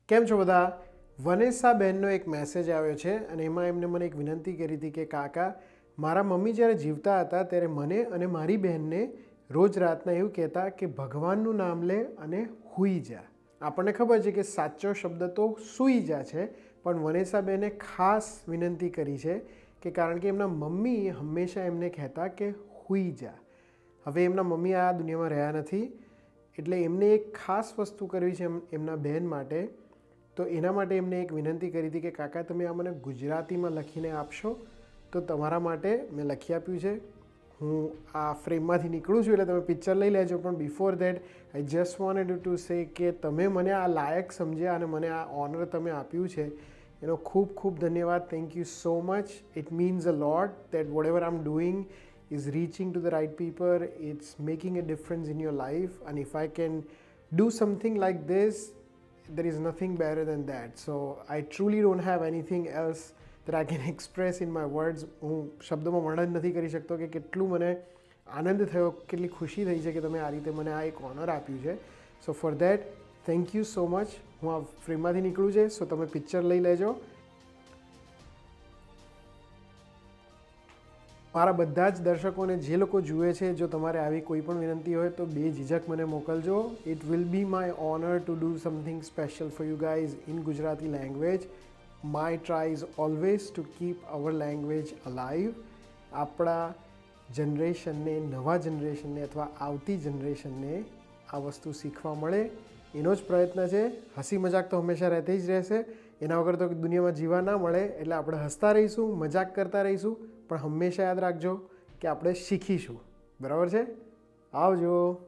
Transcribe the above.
કેમ છો બધા? વનેસા બહેનનો એક મેસેજ આવ્યો છે અને એમાં એમને મને એક વિનંતી કરી હતી કે કાકા, મારા મમ્મી જ્યારે જીવતા હતા ત્યારે મને અને મારી બહેનને રોજ રાતના એવું કહેતા કે ભગવાનનું નામ લે અને સૂઈ જા. આપણને ખબર છે કે સાચો શબ્દ તો સૂઈ જા છે, પણ વનેસા બહેને ખાસ વિનંતી કરી છે કે કારણ કે એમના મમ્મી હંમેશા એમને કહેતા કે સૂઈ જા. હવે એમના મમ્મી આ દુનિયામાં રહ્યા નથી, એટલે એમને એક ખાસ વસ્તુ કરવી છે એમના બહેન માટે. તો એના માટે એમને એક વિનંતી કરી હતી કે કાકા તમે આ મને ગુજરાતીમાં લખીને આપશો. તો તમારા માટે મેં લખી આપ્યું છે. હું આ ફ્રેમમાંથી નીકળું છું એટલે તમે પિક્ચર લઈ લેજો, પણ before that I just wanted to say કે તમે મને આ લાયક સમજ્યા અને મને આ ઓનર તમે આપ્યું છે એનો ખૂબ ખૂબ ધન્યવાદ. Thank you so much. It means uh lot that vote ever I am doing is reaching to the right people, it's making a difference in your life, and if I can do something like this, there is nothing better than that. So I truly don't have anything else that I can express in my words. હું શબ્દોમાં વર્ણન નથી કરી શકતો કે કેટલું મને આનંદ થયો, કેટલી ખુશી થઈ છે કે તમે આ રીતે મને આ એક ઓનર આપ્યું છે. So for that thank you so much. હું આ ફ્રેમમાંથી નીકળું છે, સો તમે પિક્ચર લઈ લેજો. મારા બધા જ દર્શકોને જે લોકો જુએ છે, જો તમારે આવી કોઈ પણ વિનંતી હોય તો બે ઝીઝક મને મોકલજો. It will be my honour to do something special for you guys in Gujarati language. My try is always to keep our language alive. આપણા જનરેશનને, નવા જનરેશનને અથવા આવતી જનરેશનને આ વસ્તુ શીખવા મળે એનો જ પ્રયત્ન છે. હસી મજાક તો હંમેશા રહેતી જ રહેશે, એના વગર તો દુનિયામાં જીવા ના મળે. એટલે આપણે હસતા રહીશું, મજાક કરતા રહીશું, પણ હંમેશા યાદ રાખજો કે આપણે શીખીશું. બરાબર છે? આવજો.